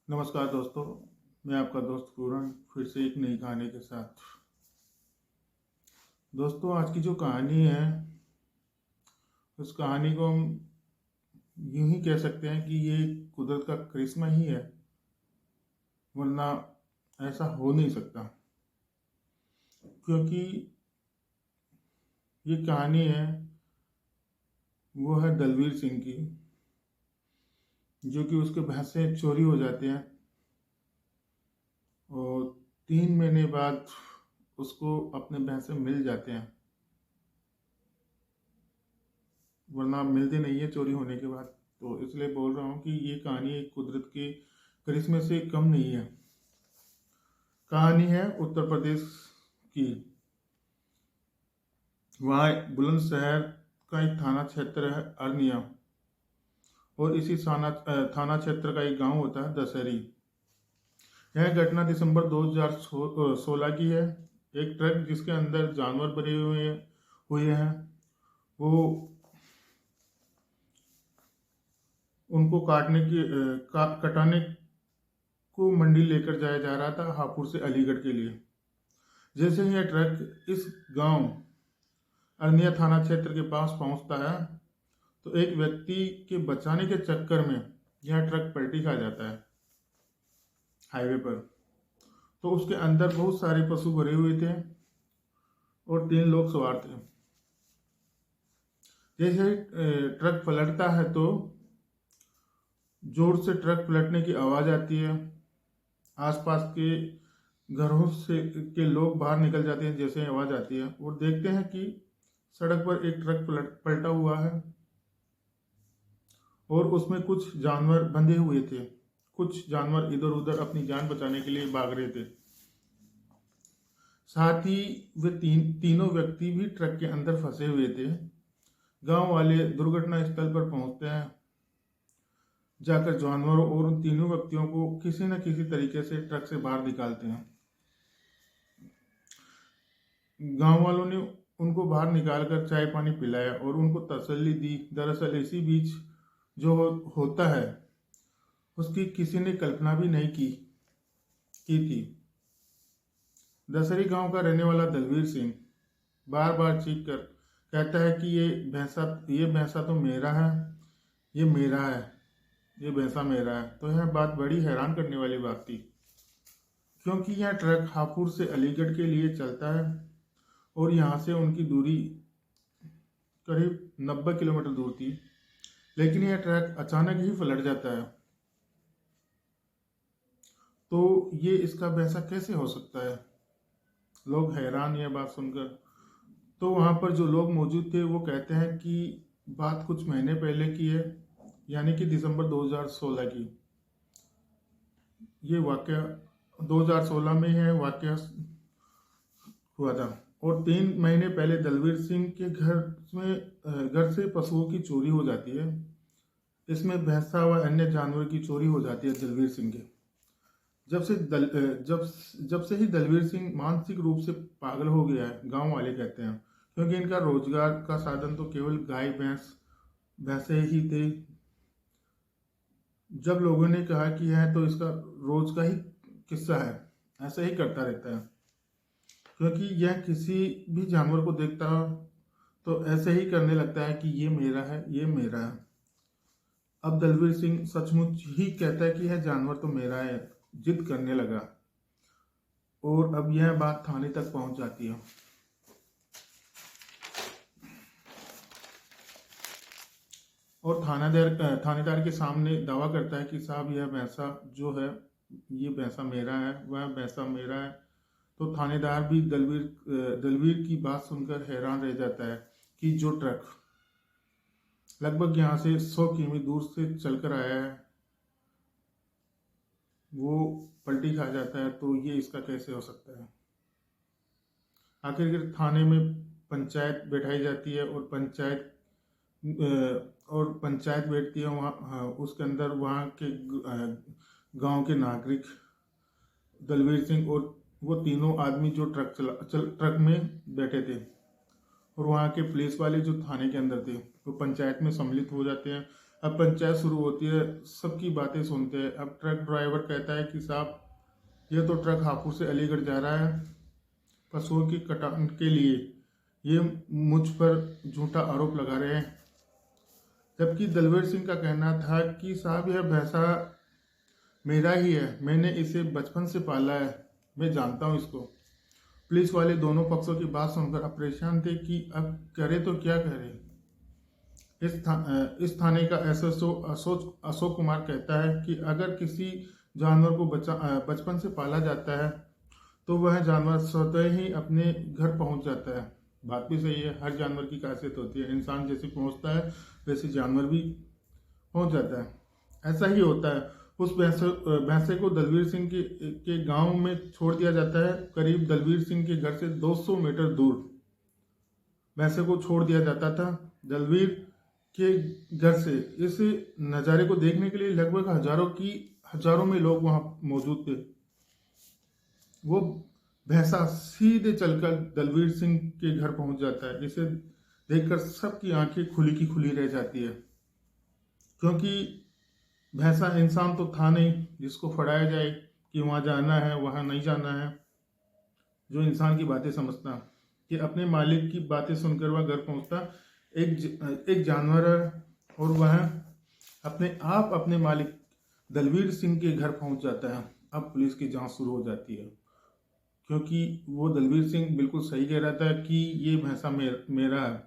नमस्कार दोस्तों, मैं आपका दोस्त पूरन फिर से एक नई कहानी के साथ। दोस्तों, आज की जो कहानी है उस कहानी को हम यूं ही कह सकते हैं कि ये कुदरत का करिश्मा ही है, वरना ऐसा हो नहीं सकता। क्योंकि ये कहानी है वो है दलवीर सिंह की, जो कि उसके भैंसे चोरी हो जाते हैं और 3 महीने बाद उसको अपने भैंसे मिल जाते हैं, वरना मिलते नहीं है चोरी होने के बाद। तो इसलिए बोल रहा हूँ कि ये कहानी एक कुदरत के करिश्मे से कम नहीं है। कहानी है उत्तर प्रदेश की। वहाँ बुलंदशहर का एक थाना क्षेत्र है अरनिया, और इसी थाना क्षेत्र का एक गांव होता है दशहरी। यह घटना दिसंबर 2016 की है। एक ट्रक जिसके अंदर जानवर भरे हुए हैं, वो उनको कटाने को मंडी लेकर जाया जा रहा था, हापुड़ से अलीगढ़ के लिए। जैसे ही यह ट्रक इस गांव अरनिया थाना क्षेत्र के पास पहुंचता है तो एक व्यक्ति के बचाने के चक्कर में यह ट्रक पलटी खा जाता है हाईवे पर। तो उसके अंदर बहुत सारे पशु भरे हुए थे और 3 लोग सवार थे। जैसे ही ट्रक पलटता है तो जोर से ट्रक पलटने की आवाज आती है। आसपास के घरों से के लोग बाहर निकल जाते हैं जैसे आवाज आती है, और देखते हैं कि सड़क पर एक ट्रक पलटा हुआ है और उसमें कुछ जानवर बंधे हुए थे। कुछ जानवर इधर उधर अपनी जान बचाने के लिए भाग रहे थे। साथ ही वे तीनों व्यक्ति भी ट्रक के अंदर फंसे हुए थे। गांव वाले दुर्घटना स्थल पर पहुंचते हैं, जाकर जानवरों और उन तीनों व्यक्तियों को किसी न किसी तरीके से ट्रक से बाहर निकालते हैं। गांव वालों ने उनको बाहर निकालकर चाय पानी पिलाया और उनको तसल्ली दी। दरअसल इसी बीच जो होता है उसकी किसी ने कल्पना भी नहीं की थी। दसहरी गांव का रहने वाला दलवीर सिंह बार बार चीख कर कहता है कि ये भैंसा तो मेरा है, ये मेरा है, ये भैंसा मेरा है। तो यह बात बड़ी हैरान करने वाली बात थी, क्योंकि यह ट्रक हापुड़ से अलीगढ़ के लिए चलता है और यहाँ से उनकी दूरी करीब 90 किलोमीटर दूर थी। लेकिन यह ट्रक अचानक ही पलट जाता है। तो ये इसका भैंसा कैसे हो सकता है? लोग हैरान यह बात सुनकर। तो वहां पर जो लोग मौजूद थे वो कहते हैं कि बात कुछ महीने पहले की है, यानी कि दिसंबर 2016 की। ये वाकया 2016 में है वाकया हुआ था। और 3 महीने पहले दलवीर सिंह के घर से पशुओं की चोरी हो जाती है। इसमें भैंसा व अन्य जानवर की चोरी हो जाती है दलवीर सिंह के। जब से ही दलवीर सिंह मानसिक रूप से पागल हो गया है, गांव वाले कहते हैं। क्योंकि इनका रोजगार का साधन तो केवल गाय भैंसे ही थे। जब लोगों ने कहा कि यह तो इसका रोज का ही किस्सा है, ऐसे ही करता रहता है। क्योंकि यह किसी भी जानवर को देखता तो ऐसे ही करने लगता है कि ये मेरा है, ये मेरा है। अब दलवीर सिंह सचमुच ही कहता है कि यह जानवर तो मेरा है, जिद करने लगा। और अब यह बात थाने तक पहुंच जाती है। और थानेदार के सामने दावा करता है कि साहब यह भैंसा जो है, ये भैंसा मेरा है, वह भैंसा मेरा है। तो थानेदार भी दलवीर की बात सुनकर हैरान रह जाता है कि जो ट्रक लगभग यहाँ से 100 किमी दूर से चलकर आया है वो पलटी खा जाता है, तो ये इसका कैसे हो सकता है? आखिरकार थाने में पंचायत बैठाई जाती है और पंचायत बैठती है वहाँ। हाँ, उसके अंदर वहाँ के गांव के नागरिक, दलवीर सिंह और वो तीनों आदमी जो ट्रक में बैठे थे, और वहाँ के पुलिस वाले जो थाने के अंदर थे, वो पंचायत में सम्मिलित हो जाते हैं। अब पंचायत शुरू होती है, सबकी बातें सुनते हैं। अब ट्रक ड्राइवर कहता है कि साहब ये तो ट्रक हापुड़ से अलीगढ़ जा रहा है पशुओं की कटान के लिए, ये मुझ पर झूठा आरोप लगा रहे हैं। जबकि दलवीर सिंह का कहना था कि साहब यह भैंसा मेरा ही है, मैंने इसे बचपन से पाला है, मैं जानता हूँ इसको। पुलिस वाले दोनों पक्षों की बात सुनकर अब परेशान थे कि अब करे तो क्या करे। इस थाने का एसएसओ अशोक कुमार कहता है कि अगर किसी जानवर को बचपन से पाला जाता है तो वह जानवर स्वतः ही अपने घर पहुंच जाता है। बात भी सही है, हर जानवर की खासियत होती है, इंसान जैसे पहुंचता है वैसे जानवर भी पहुंच जाता है। ऐसा ही होता है। उस भैंसे को दलवीर सिंह के गांव में छोड़ दिया जाता है। करीब दलवीर सिंह के घर से 200 मीटर दूर भैंसे को छोड़ दिया जाता था। दलवीर के घर से इस नज़ारे को देखने के लिए लगभग हजारों में लोग वहां मौजूद थे। वो भैंसा सीधे चलकर दलवीर सिंह के घर पहुंच जाता है। इसे देखकर सबकी आंखें खुली की खुली रह जाती है, क्योंकि भैंसा इंसान तो था नहीं जिसको फड़ाया जाए कि वहां जाना है वहां नहीं जाना है। जो इंसान की बातें समझता, कि अपने मालिक की बातें सुनकर वह घर पहुंचता। एक जानवर है और वह अपने मालिक दलवीर सिंह के घर पहुंच जाता है। अब पुलिस की जांच शुरू हो जाती है, क्योंकि वो दलवीर सिंह बिल्कुल सही कह रहा था कि ये भैंसा मेरा है।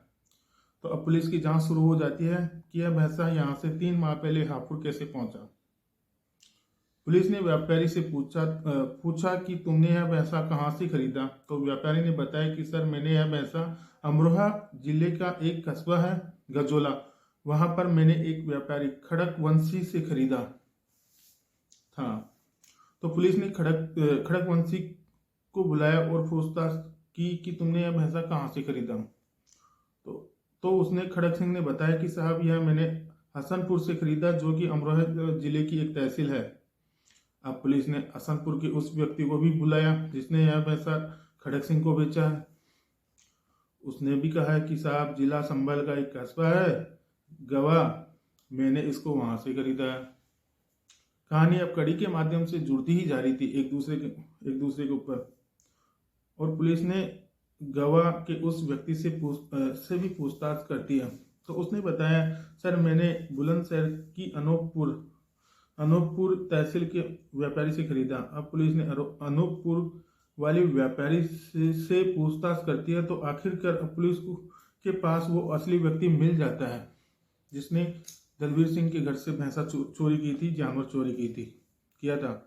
तो अब पुलिस की जांच शुरू हो जाती है कि यह भैंसा यहाँ से 3 माह पहले हापुड़ कैसे पहुंचा। पुलिस ने व्यापारी से पूछा कि तुमने यह भैंसा कहाँ से खरीदा। तो व्यापारी ने बताया कि सर मैंने यह भैंसा अमरोहा जिले का एक कस्बा है गजोला, वहां पर मैंने एक व्यापारी खड़कवंशी से खरीदा था। तो पुलिस ने खड़कवंशी को बुलाया और पूछताछ की कि तुमने यह भैंसा कहाँ से खरीदा। तो उसने खड़क सिंह ने बताया कि साहब यह मैंने हसनपुर से खरीदा, जो कि अमरोहा जिले की एक तहसील है। अब पुलिस ने हसनपुर के उस व्यक्ति को भी बुलाया जिसने यह भैंसा खड़क सिंह को बेचा है। उसने भी कहा है कि साहब जिला संभल का एक कस्बा है गवा, मैंने इसको वहां से खरीदा है। कहानी अब कड़ी के माध्यम से जुड़ती ही जा रही थी एक दूसरे के ऊपर। और पुलिस ने गवाह के उस व्यक्ति से भी पूछताछ करती है। तो उसने बताया सर मैंने बुलंदशहर की अनूपपुर तहसील के व्यापारी से खरीदा। अब पुलिस ने अनूपपुर वाले व्यापारी से पूछताछ करती है। तो आखिरकार पुलिस के पास वो असली व्यक्ति मिल जाता है जिसने दलवीर सिंह के घर से भैंसा चोरी की थी, जानवर चोरी किया था।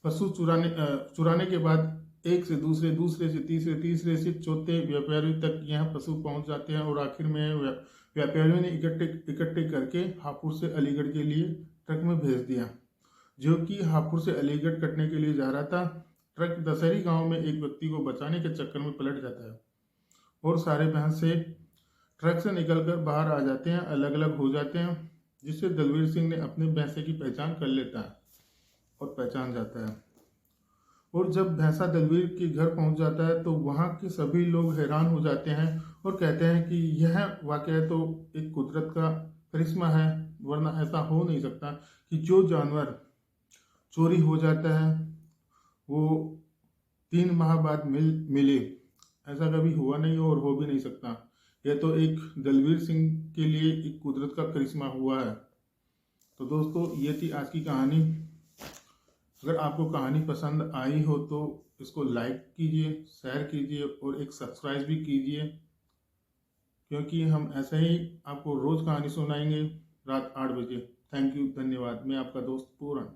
पशु चुराने के बाद एक से दूसरे से तीसरे से चौथे व्यापारी तक यह पशु पहुंच जाते हैं। और आखिर में व्यापारियों ने इकट्ठे करके हापुड़ से अलीगढ़ के लिए ट्रक में भेज दिया, जो कि हापुड़ से अलीगढ़ कटने के लिए जा रहा था। ट्रक दशहरी गांव में एक व्यक्ति को बचाने के चक्कर में पलट जाता है और सारे भैंसे ट्रक से निकलकर बाहर आ जाते हैं, अलग अलग हो जाते हैं, जिससे दलवीर सिंह ने अपने भैंसे की पहचान कर लेता है और पहचान जाता है। और जब भैंसा दलवीर के घर पहुंच जाता है तो वहां के सभी लोग हैरान हो जाते हैं और कहते हैं कि यह वाकया तो एक कुदरत का करिश्मा है, वरना ऐसा हो नहीं सकता कि जो जानवर चोरी हो जाता है वो 3 माह बाद मिले। ऐसा कभी हुआ नहीं और हो भी नहीं सकता। यह तो एक दलवीर सिंह के लिए एक कुदरत का करिश्मा हुआ है। तो दोस्तों ये थी आज की कहानी। अगर आपको कहानी पसंद आई हो तो इसको लाइक कीजिए, शेयर कीजिए और एक सब्सक्राइब भी कीजिए, क्योंकि हम ऐसे ही आपको रोज कहानी सुनाएंगे रात 8 बजे। थैंक यू, धन्यवाद। मैं आपका दोस्त पूरन।